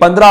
15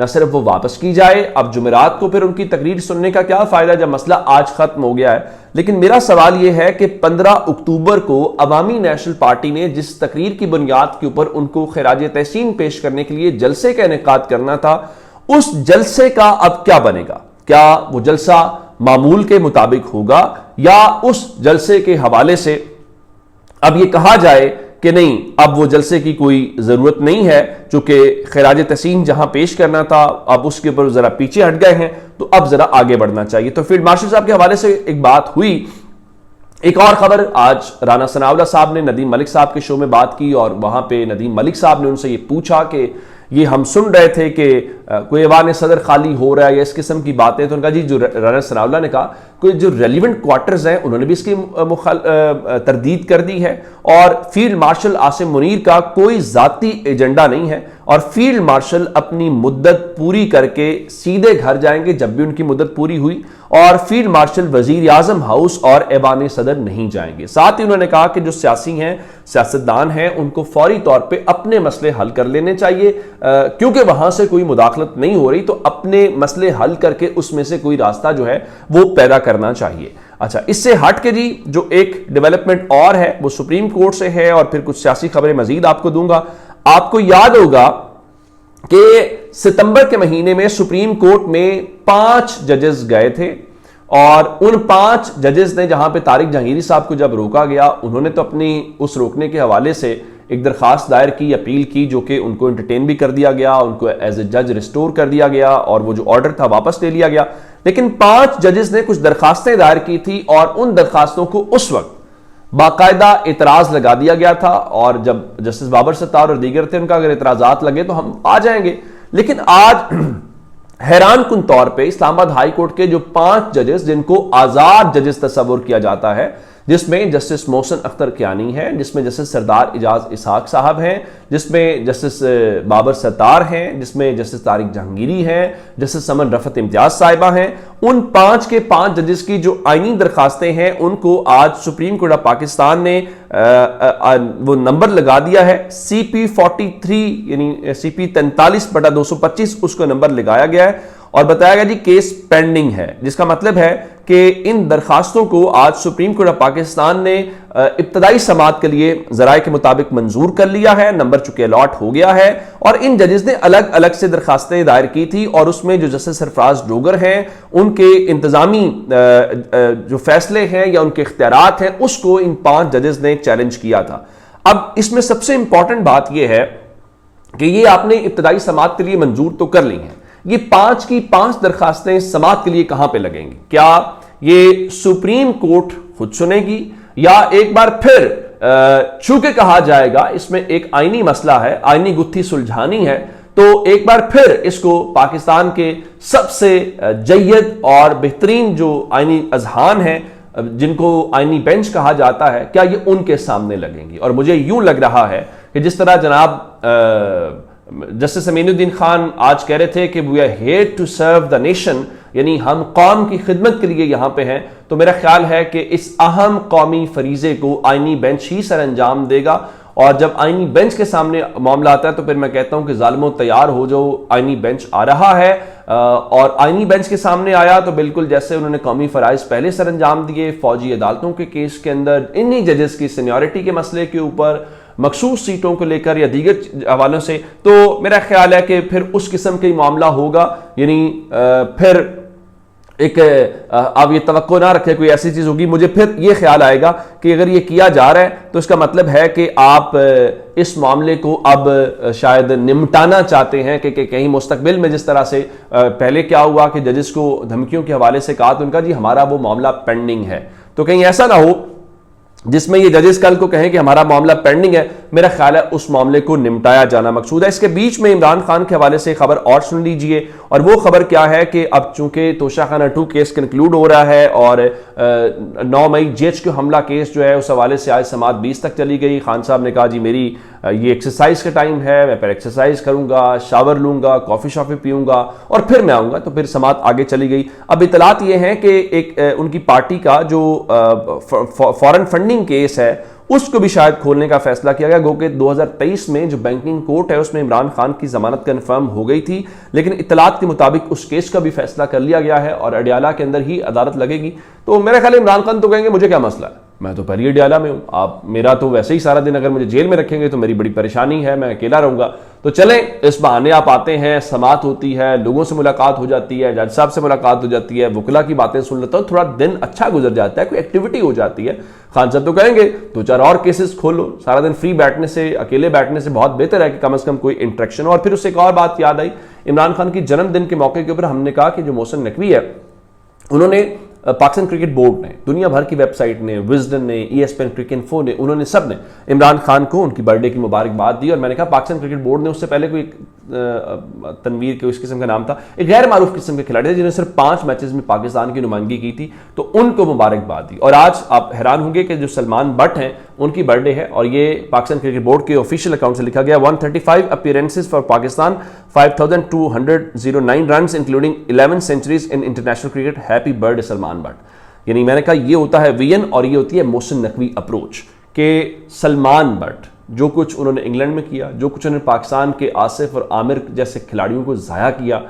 نہ صرف وہ واپس کی جائے. اب جمعرات کو پھر ان کی تقریر سننے کا کیا فائدہ جب مسئلہ آج ختم ہو گیا ہے. لیکن میرا سوال یہ ہے کہ 15 اکتوبر کو عوامی نیشنل پارٹی نے جس تقریر کی بنیاد کے اوپر ان کو خراج تحسین پیش کرنے کے لیے جلسے کا انعقاد کرنا تھا, اس جلسے کا اب کیا بنے گا؟ کیا وہ جلسہ معمول کے مطابق ہوگا یا اس جلسے کے حوالے سے اب یہ کہا جائے کہ نہیں, اب وہ جلسے کی کوئی ضرورت نہیں ہے, چونکہ خراج تحسین جہاں پیش کرنا تھا اب اس کے اوپر ذرا پیچھے ہٹ گئے ہیں, تو اب ذرا آگے بڑھنا چاہیے. تو فیلڈ مارشل صاحب کے حوالے سے ایک بات ہوئی. ایک اور خبر, آج رانا ثناءاللہ صاحب نے ندیم ملک صاحب کے شو میں بات کی اور وہاں پہ ندیم ملک صاحب نے ان سے یہ پوچھا کہ یہ ہم سن رہے تھے کہ کوئی ایوان صدر خالی ہو رہا ہے یا اس قسم کی باتیں, تو ان کا جی جو رانا ثناءاللہ نے کہا کہ جو ریلیونٹ کوارٹرز ہیں انہوں نے بھی اس کی تردید کر دی ہے, اور فیلڈ مارشل عاصم منیر کا کوئی ذاتی ایجنڈا نہیں ہے, اور فیلڈ مارشل اپنی مدت پوری کر کے سیدھے گھر جائیں گے جب بھی ان کی مدت پوری ہوئی, اور فیلڈ مارشل وزیر اعظم ہاؤس اور ایوان صدر نہیں جائیں گے. ساتھ ہی انہوں نے کہا کہ جو سیاسی ہیں, سیاستدان ہیں, ان کو فوری طور پہ اپنے مسئلے حل کر لینے چاہیے, کیونکہ وہاں سے کوئی مداخلت نہیں ہو رہی, تو اپنے مسئلے حل کر کے اس میں سے کوئی راستہ جو ہے وہ پیدا کرنا چاہیے. اچھا, اس سے ہٹ کے جی جو ایک ڈیولپمنٹ اور ہے وہ سپریم کورٹ سے ہے, اور پھر کچھ سیاسی خبریں مزید آپ کو دوں گا. آپ کو یاد ہوگا کہ ستمبر کے مہینے میں سپریم کورٹ میں 5 ججز گئے تھے, اور ان 5 ججز نے جہاں پہ طارق جہانگیری صاحب کو جب روکا گیا, انہوں نے تو اپنی اس روکنے کے حوالے سے ایک درخواست دائر کی, اپیل کی, جو کہ ان کو انٹرٹین بھی کر دیا گیا, ان کو ایز اے جج ریسٹور کر دیا گیا, اور وہ جو آرڈر تھا واپس لے لیا گیا. لیکن 5 ججز نے کچھ درخواستیں دائر کی تھی, اور ان درخواستوں کو اس وقت باقاعدہ اعتراض لگا دیا گیا تھا, اور جب جسٹس بابر ستار اور دیگر تھے ان کا اگر اعتراضات لگے تو ہم آ جائیں گے. لیکن آج حیران کن طور پہ اسلام آباد ہائی کورٹ کے جو 5 ججز جن کو آزاد ججز تصور کیا جاتا ہے, جس میں جسٹس محسن اختر کیانی ہے, جس میں جسٹس سردار اعجاز اسحاق صاحب ہیں, جس میں جسٹس بابر ستار ہیں, جس میں جسٹس طارق جہانگیری ہیں, جسٹس سمن رفعت امتیاز صاحبہ ہیں, ان 5 کے 5 ججز کی جو آئینی درخواستیں ہیں ان کو آج سپریم کورٹ آف پاکستان نے وہ نمبر لگا دیا ہے CP43, یعنی CP 43/225, اس کو نمبر لگایا گیا ہے, اور بتایا گیا جی کیس پینڈنگ ہے, جس کا مطلب ہے کہ ان درخواستوں کو آج سپریم کورٹ آف پاکستان نے ابتدائی سماعت کے لیے ذرائع کے مطابق منظور کر لیا ہے, نمبر چکے الاٹ ہو گیا ہے. اور ان ججز نے الگ الگ سے درخواستیں دائر کی تھی, اور اس میں جو جسٹس سرفراز ڈوگر ہیں ان کے انتظامی جو فیصلے ہیں یا ان کے اختیارات ہیں اس کو ان 5 ججز نے چیلنج کیا تھا. اب اس میں سب سے امپورٹنٹ بات یہ ہے کہ یہ آپ نے ابتدائی سماعت کے لیے منظور تو کر لی ہیں, یہ 5 کی 5 درخواستیں سماعت کے لیے کہاں پہ لگیں گی؟ کیا یہ سپریم کورٹ خود سنے گی, یا ایک بار پھر چونکہ کہا جائے گا اس میں ایک آئینی مسئلہ ہے, آئینی گتھی سلجھانی ہے, تو ایک بار پھر اس کو پاکستان کے سب سے جید اور بہترین جو آئینی اذہان ہیں جن کو آئینی بینچ کہا جاتا ہے, کیا یہ ان کے سامنے لگیں گی؟ اور مجھے یوں لگ رہا ہے کہ جس طرح جناب جسٹس امین الدین خان آج کہہ رہے تھے کہ we are here to serve the nation, یعنی ہم قوم کی خدمت کے لیے یہاں پہ ہیں, تو میرا خیال ہے کہ اس اہم قومی فریضے کو آئینی بینچ ہی سر انجام دے گا. اور جب آئینی بینچ کے سامنے معاملہ آتا ہے تو پھر میں کہتا ہوں کہ ظالموں تیار ہو جو آئینی بینچ آ رہا ہے, اور آئینی بینچ کے سامنے آیا تو بالکل جیسے انہوں نے قومی فرائض پہلے سر انجام دیے فوجی عدالتوں کے کیس کے اندر, انہی ججز کی سینیورٹی کے مسئلے کے اوپر, مخصوص سیٹوں کو لے کر یا دیگر حوالوں سے, تو میرا خیال ہے کہ پھر اس قسم کا معاملہ ہوگا. یعنی پھر ایک آپ یہ توقع نہ رکھیں کوئی ایسی چیز ہوگی. مجھے پھر یہ خیال آئے گا کہ اگر یہ کیا جا رہا ہے تو اس کا مطلب ہے کہ آپ اس معاملے کو اب شاید نمٹانا چاہتے ہیں کہ کہیں مستقبل میں جس طرح سے پہلے کیا ہوا کہ ججز کو دھمکیوں کے حوالے سے کہا تو ان کا جی ہمارا وہ معاملہ پینڈنگ ہے, تو کہیں ایسا نہ ہو جس میں یہ ججز کل کو کہیں کہ ہمارا معاملہ پینڈنگ ہے. میرا خیال ہے اس معاملے کو نمٹایا جانا مقصود ہے. اس کے بیچ میں عمران خان کے حوالے سے خبر اور سن لیجئے, اور وہ خبر کیا ہے کہ اب چونکہ توشہ خانہ 2 کیس کنکلوڈ ہو رہا ہے, اور 9 مئی JH کے حملہ کیس جو ہے اس حوالے سے آج سماعت 20 تک چلی گئی. خان صاحب نے کہا جی میری یہ ایکسرسائز کا ٹائم ہے, میں پھر ایکسرسائز کروں گا, شاور لوں گا, کافی شافی پیوں گا, اور پھر میں آؤں گا. تو پھر سماعت آگے چلی گئی. اب اطلاعات یہ ہیں کہ ایک ان کی پارٹی کا جو فورن فنڈنگ کیس ہے اس کو بھی شاید کھولنے کا فیصلہ کیا گیا، گو کہ 2023 میں جو بینکنگ کورٹ ہے اس میں عمران خان کی ضمانت کنفرم ہو گئی تھی، لیکن اطلاعات کے مطابق اس کیس کا بھی فیصلہ کر لیا گیا ہے اور اڈیالہ کے اندر ہی عدالت لگے گی۔ تو میرے خیال عمران خان تو کہیں گے مجھے کیا مسئلہ ہے، میں تو پہلے اڈیالہ میں ہوں، آپ میرا تو ویسے ہی سارا دن اگر مجھے جیل میں رکھیں گے تو میری بڑی پریشانی ہے، میں اکیلا رہوں گا۔ تو چلیں اس بہانے آپ آتے ہیں، سماعت ہوتی ہے، لوگوں سے ملاقات ہو جاتی ہے، جج صاحب سے ملاقات ہو جاتی ہے، وکلا کی باتیں سن لیتا ہوں، تھوڑا دن اچھا گزر جاتا ہے، کوئی ایکٹیویٹی ہو جاتی ہے۔ خان صاحب تو کہیں گے 2-4 اور کیسز کھولو، سارا دن فری بیٹھنے سے، اکیلے بیٹھنے سے بہت بہتر ہے کہ کم از کم کوئی انٹریکشن ہو۔ اور پھر اس سے ایک اور بات یاد آئی، عمران خان کی جنم دن کے موقع کے اوپر ہم نے کہا کہ جو محسن نقوی ہے انہوں نے پاکستان کرکٹ بورڈ نے، دنیا بھر کی ویب سائٹ نے، وزڈن نے، ESPN کرکٹ انفو نے، انہوں نے سب نے عمران خان کو ان کی برتھ ڈے کی مبارکباد دی۔ اور میں نے کہا پاکستان کرکٹ بورڈ نے اس سے پہلے کوئی تنویر کے اس قسم کا نام تھا، ایک غیر معروف قسم کے کھلاڑی تھے جنہوں نے صرف 5 میچز میں پاکستان کی نمائندگی کی تھی، تو ان کو مبارکباد دی۔ اور آج آپ حیران ہوں گے کہ جو سلمان بٹ ہیں ان کی برتھ ڈے ہے، اور یہ پاکستان کرکٹ بورڈ کے آفیشیل اکاؤنٹ سے لکھا گیا 135 appearances for Pakistan 5209 runs including 11 centuries in international cricket, happy birth day Salman Butt. یعنی میں نے کہا یہ ہوتا ہے وین اور یہ ہوتی ہے محسن نقوی اپروچ، کہ سلمان بٹ جو کچھ انہوں نے انگلینڈ میں کیا، جو کچھ انہوں نے پاکستان کے آصف اور عامر جیسے کھلاڑیوں کو ضائع کیا،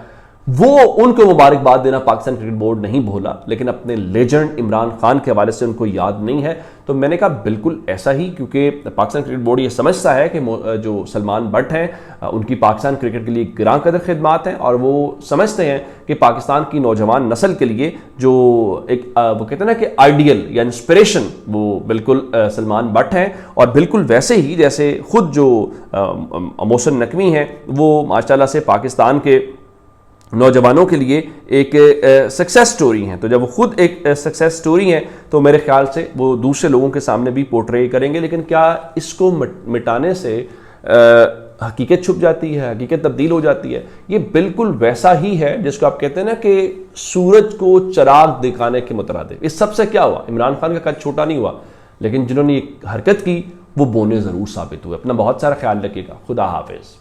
وہ ان کو مبارکباد دینا پاکستان کرکٹ بورڈ نہیں بھولا، لیکن اپنے لیجنڈ عمران خان کے حوالے سے ان کو یاد نہیں ہے۔ تو میں نے کہا بالکل ایسا ہی، کیونکہ پاکستان کرکٹ بورڈ یہ سمجھتا ہے کہ جو سلمان بٹ ہیں ان کی پاکستان کرکٹ کے لیے گراں قدر خدمات ہیں، اور وہ سمجھتے ہیں کہ پاکستان کی نوجوان نسل کے لیے جو ایک وہ کہتے ہیں نا کہ آئیڈیل یا انسپریشن، وہ بالکل سلمان بٹ ہیں۔ اور بالکل ویسے ہی جیسے خود جو محسن نقوی ہیں وہ ماشاءاللہ سے پاکستان کے نوجوانوں کے لیے ایک سکسیس سٹوری ہیں، تو جب وہ خود ایک سکسیس سٹوری ہیں تو میرے خیال سے وہ دوسرے لوگوں کے سامنے بھی پورٹرے کریں گے۔ لیکن کیا اس کو مٹانے سے حقیقت چھپ جاتی ہے، حقیقت تبدیل ہو جاتی ہے؟ یہ بالکل ویسا ہی ہے جس کو آپ کہتے ہیں نا کہ سورج کو چراغ دکھانے کے مترادف۔ اس سب سے کیا ہوا؟ عمران خان کا قد چھوٹا نہیں ہوا، لیکن جنہوں نے یہ حرکت کی وہ بونے ضرور ثابت ہوئے۔ اپنا بہت سارا خیال رکھیے گا، خدا حافظ۔